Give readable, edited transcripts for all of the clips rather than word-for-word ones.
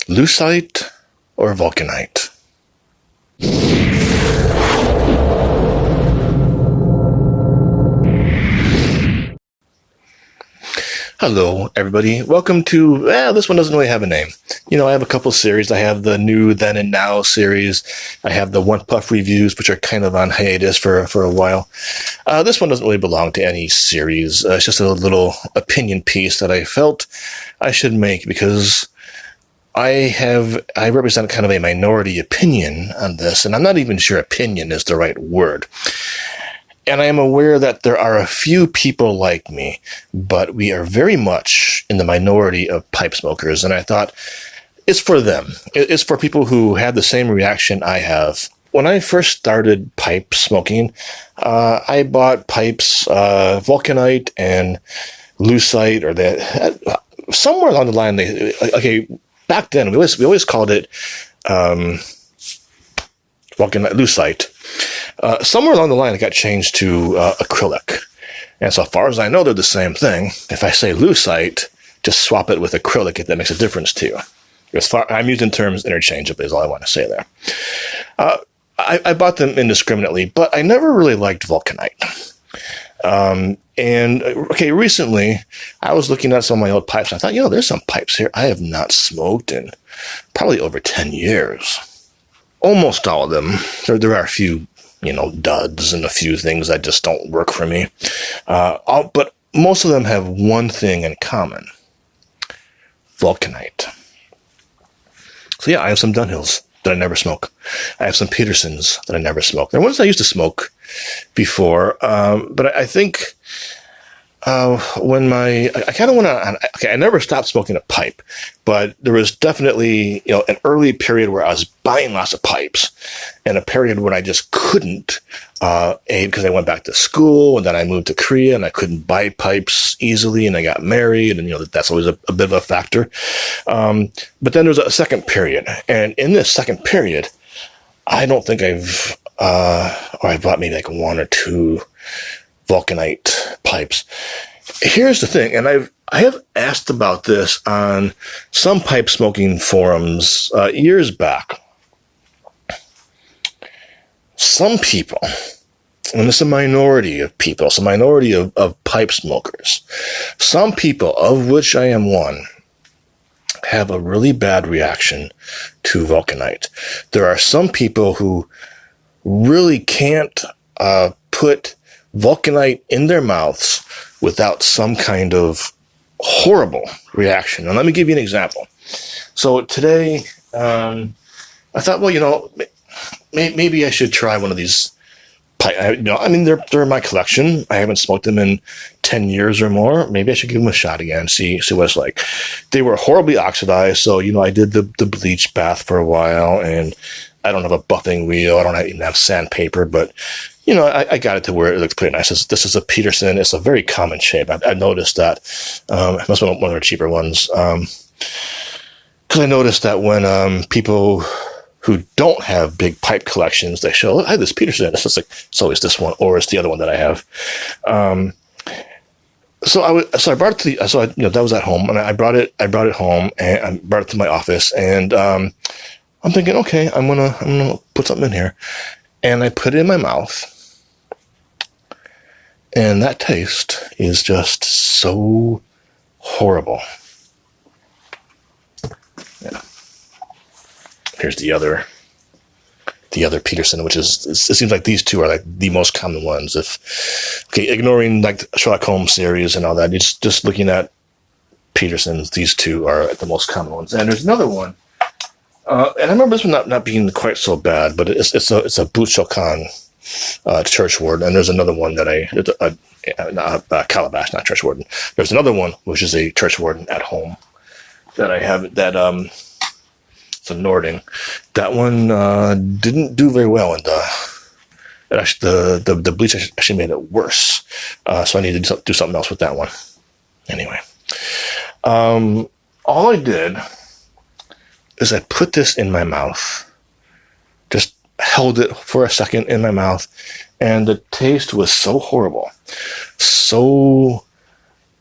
Lucite or Vulcanite? Hello, everybody. Welcome to, this one doesn't really have a name. I have a couple series. I have the New Then and Now series. I have the One Puff reviews, which are kind of on hiatus for a while. This one doesn't really belong to any series. It's just a little opinion piece that I felt I should make because I represent kind of a minority opinion on this, and I'm not even sure opinion is the right word. And I am aware that there are a few people like me, but we are very much in the minority of pipe smokers. And I thought it's for them. It's for people who had the same reaction I have. When I first started pipe smoking, I bought pipes, Vulcanite and lucite, or that somewhere along the line. Back then we always called it Vulcanite, lucite. Somewhere along the line, it got changed to acrylic. And so far as I know, they're the same thing. If I say lucite, just swap it with acrylic if that makes a difference to you. I'm using terms interchangeably is all I want to say there. I bought them indiscriminately, but I never really liked Vulcanite. Recently, I was looking at some of my old pipes. And I thought, there's some pipes here I have not smoked in probably over 10 years. Almost all of them. There are a few duds and a few things that just don't work for me. But most of them have one thing in common. Vulcanite. So I have some Dunhills that I never smoke. I have some Petersons that I never smoke. They're ones I used to smoke before, but I think I kind of went on, I never stopped smoking a pipe, but there was definitely, an early period where I was buying lots of pipes and a period when I just couldn't, because I went back to school and then I moved to Korea and I couldn't buy pipes easily and I got married and, that's always a bit of a factor. But then there's a second period, and in this second period, I don't think I bought maybe like one or two Vulcanite pipes. Here's the thing, and I have asked about this on some pipe smoking forums years back. Some people, and it's a minority of people, it's a minority of pipe smokers, some people, of which I am one, have a really bad reaction to Vulcanite. There are some people who really can't put Vulcanite in their mouths without some kind of horrible reaction. And let me give you an example. So today, I thought, maybe I should try one of these. They're in my collection. I haven't smoked them in 10 years or more. Maybe I should give them a shot again, see what it's like. They were horribly oxidized. So, I did the bleach bath for a while, and I don't have a buffing wheel. I don't even have sandpaper, but I got it to where it looks pretty nice. This is a Peterson. It's a very common shape. I noticed that. It must have been one of their cheaper ones. Because I noticed that when people who don't have big pipe collections, they show, I have this Peterson. It's just like, it's always this one, or it's the other one that I have. So I brought it to that was at home, and I brought it home, and I brought it to my office, and I'm thinking, okay, I'm gonna put something in here. And I put it in my mouth, and that taste is just so horrible. Yeah. Here's the other Peterson, which is, it seems like these two are like the most common ones. Ignoring like the Sherlock Holmes series and all that, just looking at Petersons, these two are the most common ones. And there's another one. And I remember this one not being quite so bad, but it's a Buchokan church warden, and there's another one that Calabash, not church warden. There's another one which is a church warden at home that I have that it's a Nording. That one didn't do very well, and the bleach actually made it worse. So I need to do something else with that one. Anyway, all I did is I put this in my mouth, just held it for a second in my mouth, and the taste was so horrible, so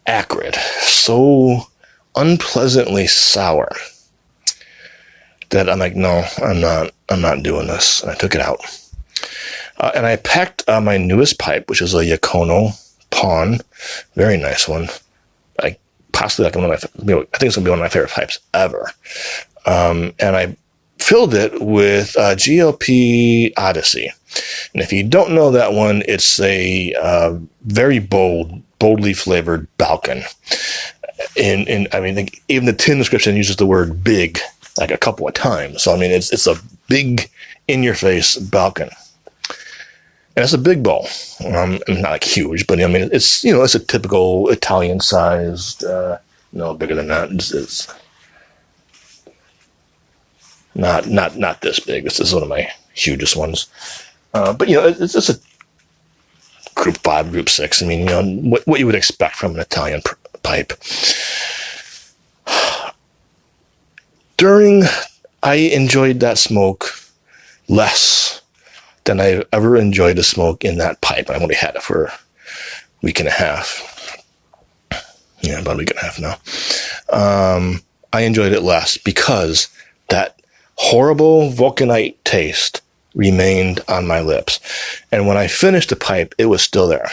acrid, so unpleasantly sour. that I'm like, no, I'm not doing this. And I took it out. And I packed my newest pipe, which is a Yakono Pawn. Very nice one. Possibly like one of my, I think it's going to be one of my favorite pipes ever. And I filled it with GLP Odyssey. And if you don't know that one, it's a very boldly flavored Balkan. And I mean, even the tin description uses the word big like a couple of times. So, I mean, it's a big in-your-face Balkan. And it's a big bowl. Not like huge, but I mean, it's, it's a typical Italian-sized, no bigger than that. It's not this big. This is one of my hugest ones. But, it's just a group 5, group 6. I mean, what you would expect from an Italian pipe. I enjoyed that smoke less than I've ever enjoyed a smoke in that pipe. I've only had it for a week and a half. Yeah, about a week and a half now. I enjoyed it less because that horrible Vulcanite taste remained on my lips. And when I finished the pipe, it was still there.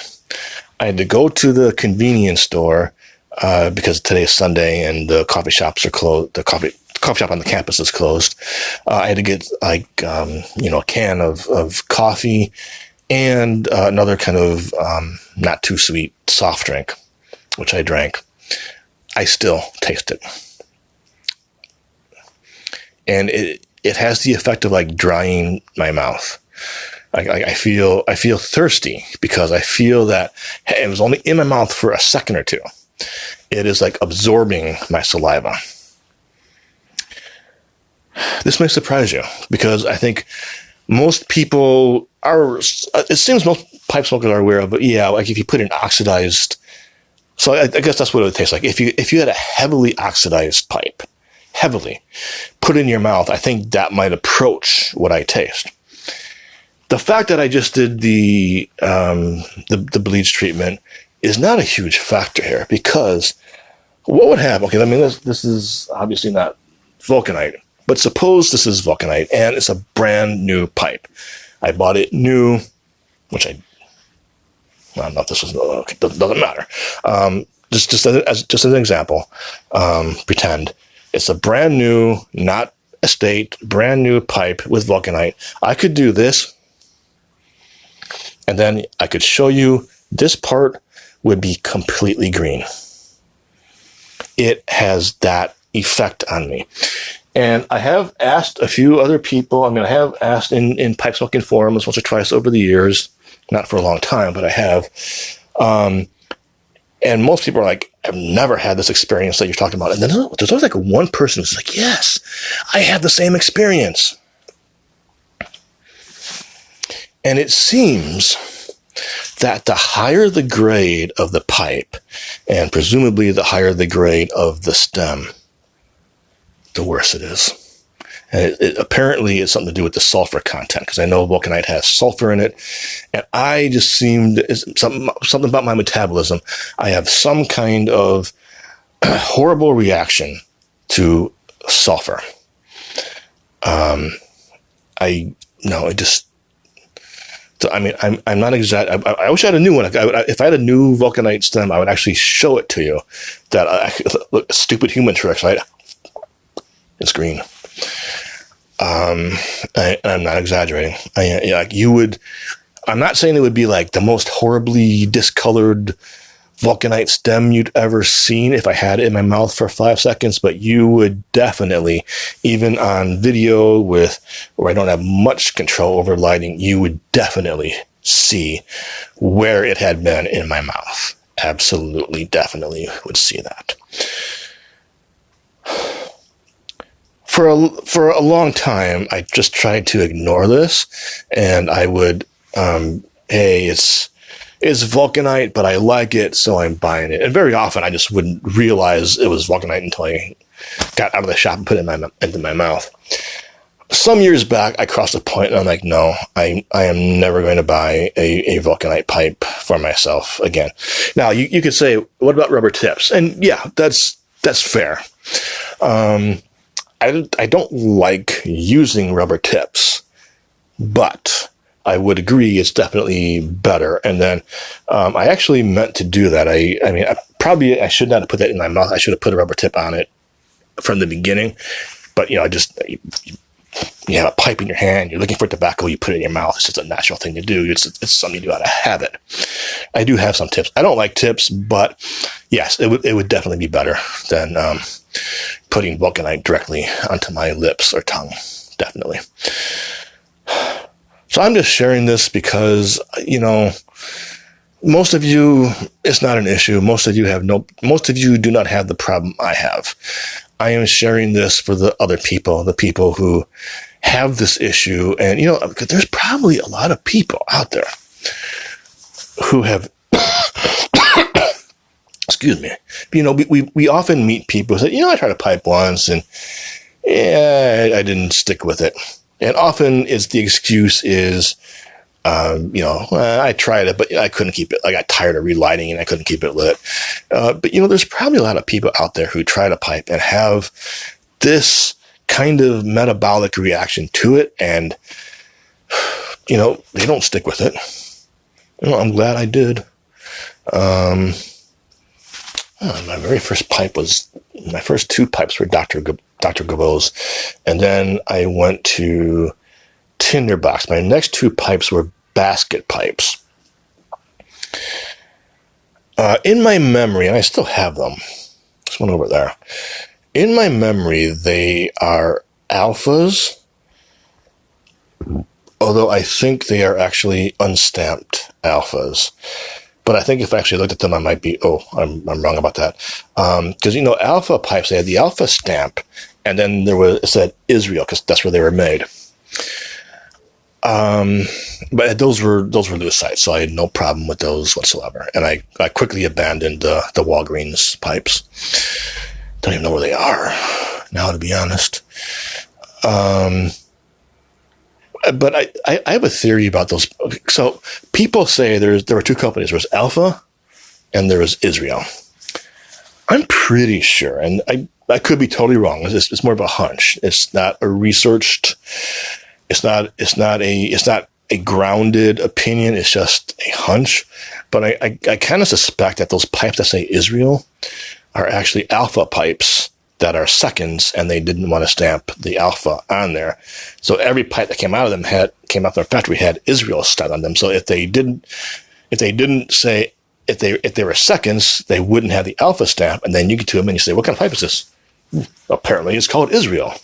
I had to go to the convenience store because today's Sunday and the coffee shops are closed. The coffee shop on the campus is closed. I had to get a can of coffee and another kind of not too sweet soft drink, which I drank. I still taste it. And it has the effect of like drying my mouth. I feel thirsty because I feel that it was only in my mouth for a second or two. It is like absorbing my saliva. This may surprise you because I think most people it seems most pipe smokers are aware of, but yeah, like if you put an oxidized, so I guess that's what it would taste like. If you had a heavily oxidized pipe, put in your mouth, I think that might approach what I taste. The fact that I just did the bleach treatment is not a huge factor here because what would happen? Okay, I mean this is obviously not Vulcanite. But suppose this is Vulcanite, and it's a brand new pipe. I bought it new, which I don't know if this was, okay, doesn't matter. Just as an example, pretend it's a brand new, not estate, brand new pipe with Vulcanite. I could do this, and then I could show you this part would be completely green. It has that effect on me. And I have asked a few other people, I have asked in pipe smoking forums once or twice over the years, not for a long time, but I have. And most people are like, I've never had this experience that you're talking about. And then there's always like one person who's like, yes, I had the same experience. And it seems that the higher the grade of the pipe, and presumably the higher the grade of the stem, the worse it is. And it apparently is something to do with the sulfur content, because I know Vulcanite has sulfur in it, and I just seemed something about my metabolism. I have some kind of horrible reaction to sulfur. I'm not exaggerating. I wish I had a new one. If I had a new Vulcanite stem, I would actually show it to you. Look, stupid human tricks, right? It's green. I'm not exaggerating. I'm not saying it would be like the most horribly discolored Vulcanite stem you'd ever seen if I had it in my mouth for 5 seconds, but you would definitely, even on video where I don't have much control over lighting, you would definitely see where it had been in my mouth. Absolutely, definitely would see that. For a long time, I just tried to ignore this, and I would, it's Vulcanite, but I like it, so I'm buying it. And very often, I just wouldn't realize it was Vulcanite until I got out of the shop and put it into my mouth. Some years back, I crossed a point, and I'm like, no, I am never going to buy a Vulcanite pipe for myself again. Now, you could say, what about rubber tips? And yeah, that's fair. I don't like using rubber tips, but I would agree it's definitely better. And then I actually meant to do that. I mean, I should not have put that in my mouth. I should have put a rubber tip on it from the beginning. But, you have a pipe in your hand, you're looking for tobacco, you put it in your mouth. It's just a natural thing to do. It's something you do out of habit. I do have some tips. I don't like tips, but yes, it would definitely be better than putting Vulcanite directly onto my lips or tongue. Definitely. So I'm just sharing this because, most of you, it's not an issue. Most of you do not have the problem I have. I am sharing this for the other people, the people who have this issue. And, because there's probably a lot of people out there who have, excuse me, we often meet people who say, I tried to pipe once and I didn't stick with it. And often the excuse is, I tried it, but I couldn't keep it. I got tired of relighting and I couldn't keep it lit. But there's probably a lot of people out there who try to pipe and have this kind of metabolic reaction to it. And, they don't stick with it. I'm glad I did. My very first my first 2 pipes were Dr. Gabot's. And then I went to Tinderbox. My next 2 pipes were basket pipes. In my memory, and I still have them, this one over there. In my memory, they are alphas, although I think they are actually unstamped alphas. But I think if I actually looked at them, I might be, I'm wrong about that. Because, alpha pipes, they had the alpha stamp, and then it said Israel, because that's where they were made. But those were lucite, so I had no problem with those whatsoever. And I quickly abandoned the Walgreens pipes. Don't even know where they are now, to be honest. But I have a theory about those. So people say there were 2 companies. There was Alpha and there was Israel. I'm pretty sure, and I could be totally wrong. It's more of a hunch. It's not a researched. It's not a grounded opinion. It's just a hunch. But I kind of suspect that those pipes that say Israel are actually alpha pipes that are seconds, and they didn't want to stamp the alpha on there. So every pipe that came out of their factory had Israel stamped on them. So if they were seconds, they wouldn't have the alpha stamp. And then you get to them and you say, what kind of pipe is this? Apparently it's called Israel.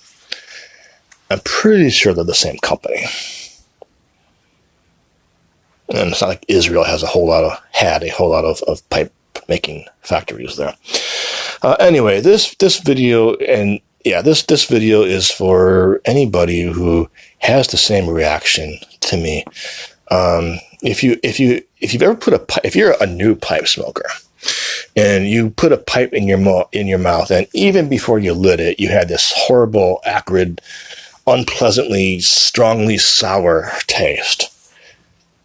I'm pretty sure they're the same company. And it's not like Israel had a whole lot of pipe making factories there. Anyway, this video, and this video is for anybody who has the same reaction to me. If you're a new pipe smoker and you put a pipe in your mouth, and even before you lit it, you had this horrible, acrid, unpleasantly, strongly sour taste,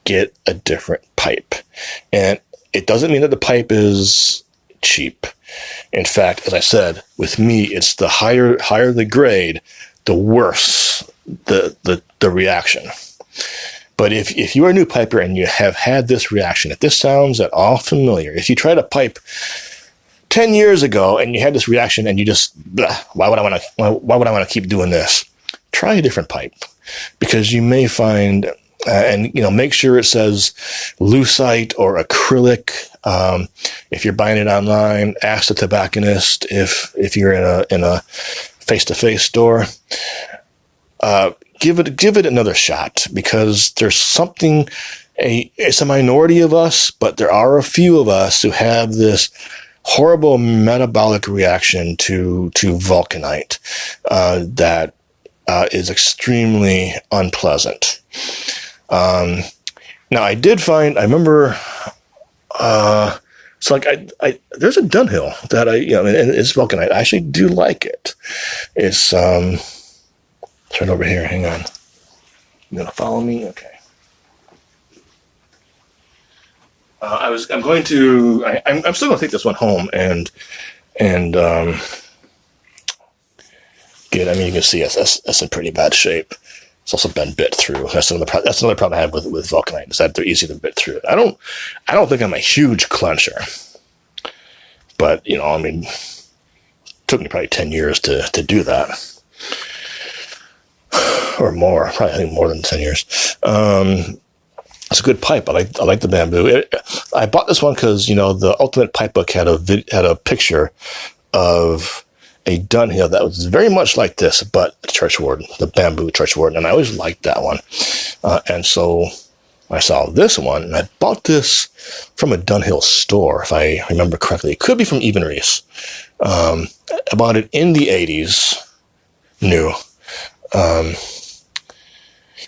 get a different pipe. And it doesn't mean that the pipe is cheap. In fact, as I said, with me, it's the higher the grade, the worse the reaction. But if you are a new piper and you have had this reaction, if this sounds at all familiar, if you tried a pipe 10 years ago and you had this reaction and you just, why would I want to keep doing this? Try a different pipe, because you may find, make sure it says lucite or acrylic. If you're buying it online, ask the tobacconist. If you're in a face-to-face store, give it another shot, because there's something. It's a minority of us, but there are a few of us who have this horrible metabolic reaction to Vulcanite that is extremely unpleasant. Now I remember, it's like there's a Dunhill that and it's Vulcanite. I actually do like it. It's right over here. Hang on. You gonna follow me? Okay. I'm still gonna take this one home and good. I mean, you can see that's in pretty bad shape. It's also been bit through. That's another problem I have with Vulcanite, is that they're easy to bit through. I don't think I'm a huge clencher, but you know, I mean, it took me probably 10 years to do that, or more. Probably, I think, more than 10 years. It's a good pipe. I like the bamboo. I bought this one because, you know, the Ultimate Pipe Book had a picture of a Dunhill that was very much like this, but Churchwarden, the bamboo Churchwarden, and I always liked that one. And so I saw this one, and I bought this from a Dunhill store, if I remember correctly. It could be from Even Reese. I bought it in the 80s, new.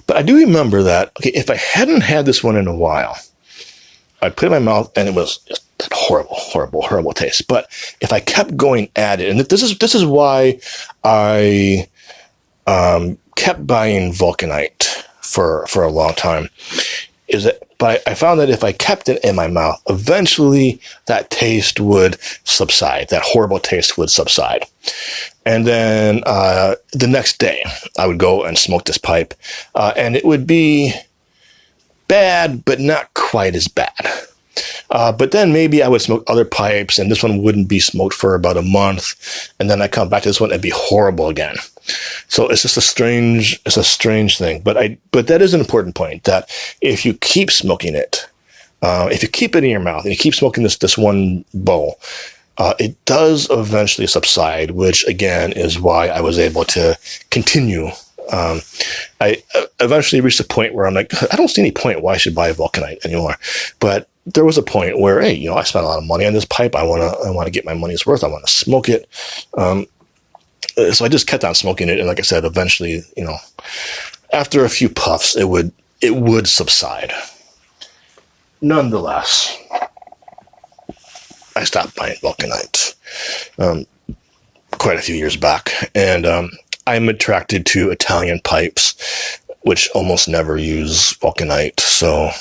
But I do remember that, okay, if I hadn't had this one in a while, I'd put it in my mouth and it was just that horrible taste. But if I kept going at it, and this is why I kept buying Vulcanite for a long time, but I found that if I kept it in my mouth, eventually that taste would subside. That horrible taste would subside. And then the next day, I would go and smoke this pipe, and it would be bad, but not quite as bad. But then maybe I would smoke other pipes, and this one wouldn't be smoked for about a month, and then I come back to this one, it'd be horrible again. So it's just a strange thing. But that is an important point, that if you keep smoking it, if you keep it in your mouth and you keep smoking this one bowl, it does eventually subside, which again is why I was able to continue. I eventually reached a point where I'm like, I don't see any point why I should buy a Vulcanite anymore. But there was a point where, hey, you know, I spent a lot of money on this pipe. I want to get my money's worth. I want to smoke it. So I just kept on smoking it, and like I said, eventually, you know, after a few puffs, it would subside. Nonetheless, I stopped buying Vulcanite quite a few years back, and I'm attracted to Italian pipes, which almost never use Vulcanite. So,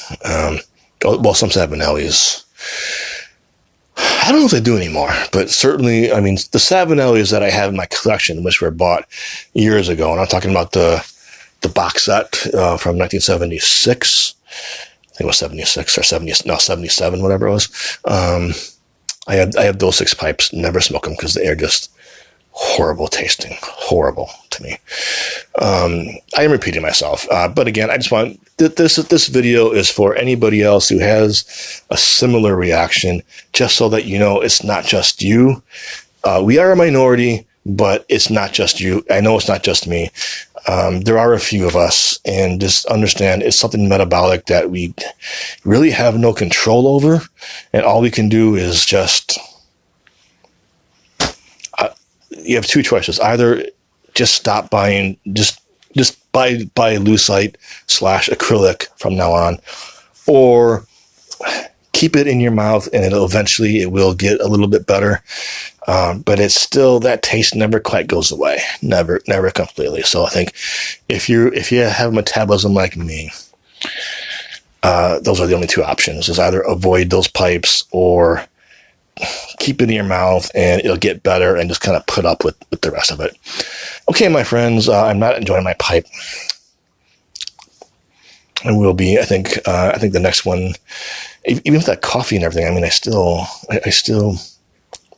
well, some Savinellis, I don't know if they do anymore, but certainly, I mean, the Savinellis that I have in my collection, which were bought years ago, and I'm talking about the box set from 1976. I think it was 76 or 77, whatever it was. I have those 6 pipes. Never smoke them because they are just horrible tasting, horrible to me. I am repeating myself, but again, I just want this video is for anybody else who has a similar reaction, just so that you know it's not just you. We are a minority, but it's not just you. I know it's not just me. There are a few of us, and just understand it's something metabolic that we really have no control over, and all we can do is just, you have 2 choices. Either just stop buying, just buy lucite / acrylic from now on, or keep it in your mouth, and it will get a little bit better. But it's still, that taste never quite goes away. Never completely. So I think if you have metabolism like me, those are the only 2 options, is either avoid those pipes or keep it in your mouth and it'll get better, and just kind of put up with the rest of it. Okay, my friends, I'm not enjoying my pipe. And will be, I think the next one, even with that coffee and everything, I mean, I still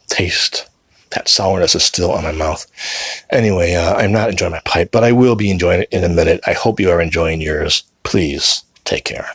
taste that sourness is still on my mouth. Anyway, I'm not enjoying my pipe, but I will be enjoying it in a minute. I hope you are enjoying yours. Please take care.